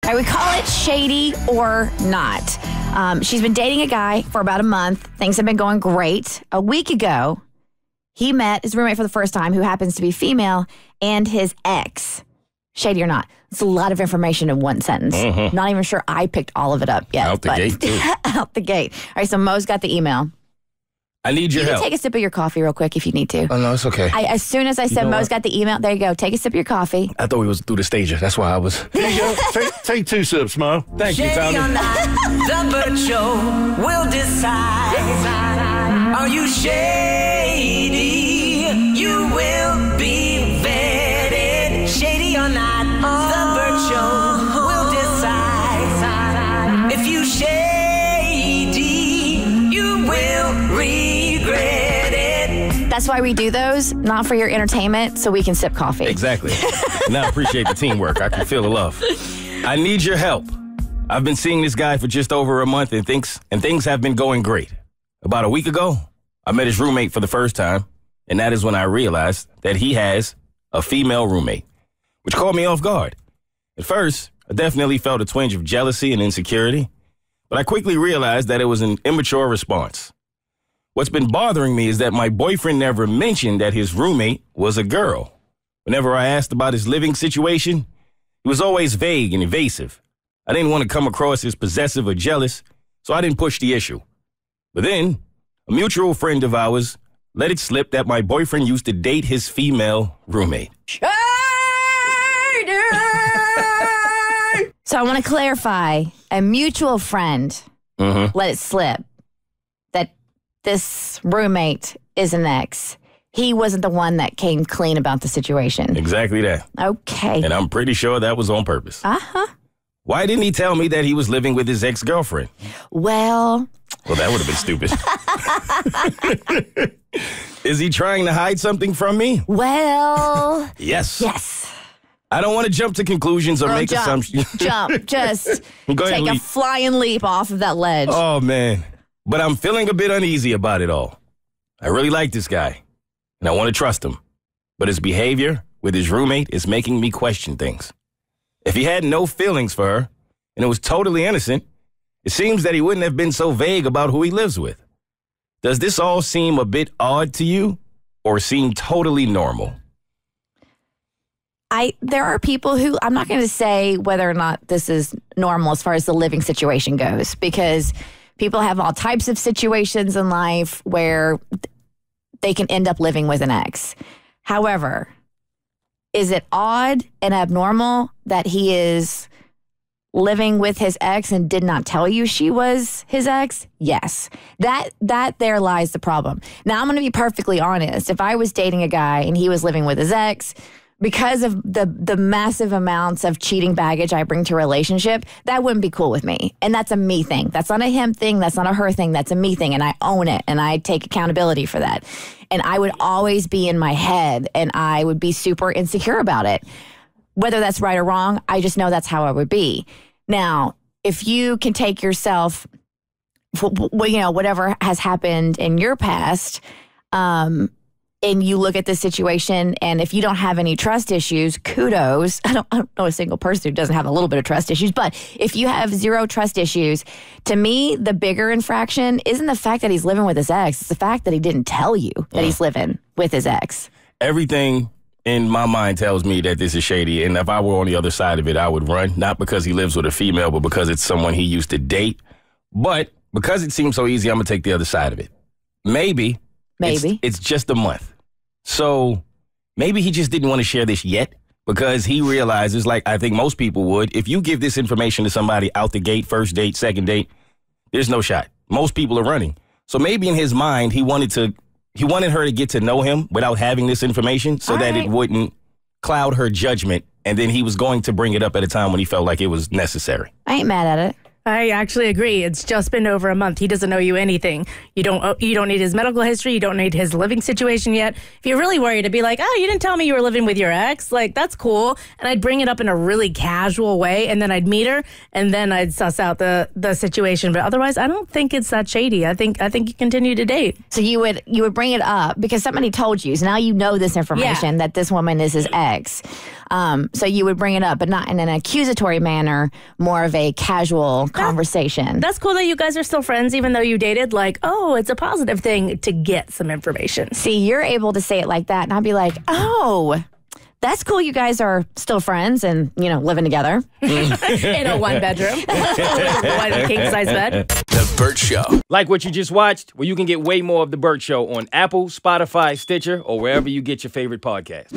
right, we call it shady or not. She's been dating a guy for about a month. Things have been going great. A week ago, he met his roommate for the first time, who happens to be female, and his ex. Shady or not. It's a lot of information in one sentence. Mm-hmm. Not even sure I picked all of it up yet. Out the gate, too. Out the gate. All right, so Mo's got the email. I need your help. You can take a sip of your coffee real quick if you need to. Oh, no, it's okay. As soon as I said Mo's got the email, there you go. Take a sip of your coffee. I thought we was through the stager. That's why I was. Here you go. Take 2 sips, Mo. Thank you, Tommy. Or not, the Bert Show will decide. Are you shady? You will be vetted. Shady or not, the Bert Show will decide. If you shady, you will regret it. That's why we do those, not for your entertainment, so we can sip coffee. Exactly. And I appreciate the teamwork. I can feel the love. I need your help. I've been seeing this guy for just over a month, and things have been going great. About a week ago, I met his roommate for the first time, and that is when I realized that he has a female roommate, which caught me off guard. At first, I definitely felt a twinge of jealousy and insecurity, but I quickly realized that it was an immature response. What's been bothering me is that my boyfriend never mentioned that his roommate was a girl. Whenever I asked about his living situation, he was always vague and evasive. I didn't want to come across as possessive or jealous, so I didn't push the issue. But then, a mutual friend of ours let it slip that my boyfriend used to date his female roommate. So I want to clarify, a mutual friend let it slip that this roommate is an ex. He wasn't the one that came clean about the situation. Exactly that. Okay. And I'm pretty sure that was on purpose. Uh-huh. Why didn't he tell me that he was living with his ex-girlfriend? Well, that would have been stupid. Is he trying to hide something from me? Well. Yes. Yes. I don't want to jump to conclusions or make assumptions. Jump. Just take a flying leap off of that ledge. Oh, man. But I'm feeling a bit uneasy about it all. I really like this guy, and I want to trust him. But his behavior with his roommate is making me question things. If he had no feelings for her, and it was totally innocent, it seems that he wouldn't have been so vague about who he lives with. Does this all seem a bit odd to you, or seem totally normal? There are people who, I'm not going to say whether or not this is normal as far as the living situation goes, because people have all types of situations in life where they can end up living with an ex. However, is it odd and abnormal that he is living with his ex and did not tell you she was his ex? Yes. That there lies the problem. Now, I'm going to be perfectly honest. If I was dating a guy and he was living with his ex, because of the massive amounts of cheating baggage I bring to a relationship, that wouldn't be cool with me. And that's a me thing. That's not a him thing. That's not a her thing. That's a me thing. And I own it. And I take accountability for that. And I would always be in my head and I would be super insecure about it. Whether that's right or wrong, I just know that's how I would be. Now, if you can take yourself, whatever has happened in your past, and you look at this situation, and if you don't have any trust issues, kudos. I don't know a single person who doesn't have a little bit of trust issues, but if you have zero trust issues, to me, the bigger infraction isn't the fact that he's living with his ex. It's the fact that he didn't tell you that he's living with his ex. Everything in my mind tells me that this is shady, and if I were on the other side of it, I would run, not because he lives with a female, but because it's someone he used to date. But because it seems so easy, I'm going to take the other side of it. Maybe. It's just a month. So maybe he just didn't want to share this yet because he realizes, like I think most people would, if you give this information to somebody out the gate, first date, second date, there's no shot. Most people are running. So maybe in his mind, he wanted her to get to know him without having this information so that it wouldn't cloud her judgment. And then he was going to bring it up at a time when he felt like it was necessary. I ain't mad at it. I actually agree. It's just been over a month. He doesn't owe you anything. You don't need his medical history. You don't need his living situation yet. If you're really worried, to be like, oh, you didn't tell me you were living with your ex. Like, that's cool. And I'd bring it up in a really casual way, and then I'd meet her, and then I'd suss out the situation. But otherwise, I don't think it's that shady. I think you continue to date. So you would bring it up because somebody told you. So now you know this information that this woman is his ex. So you would bring it up, but not in an accusatory manner, more of a casual conversation. That's cool that you guys are still friends, even though you dated. Like, oh, it's a positive thing to get some information. See, you're able to say it like that, and I'd be like, oh, that's cool. You guys are still friends and, living together. In a one-bedroom. One king-size bed. The Bert Show. Like what you just watched? Well, you can get way more of The Bert Show on Apple, Spotify, Stitcher, or wherever you get your favorite podcast.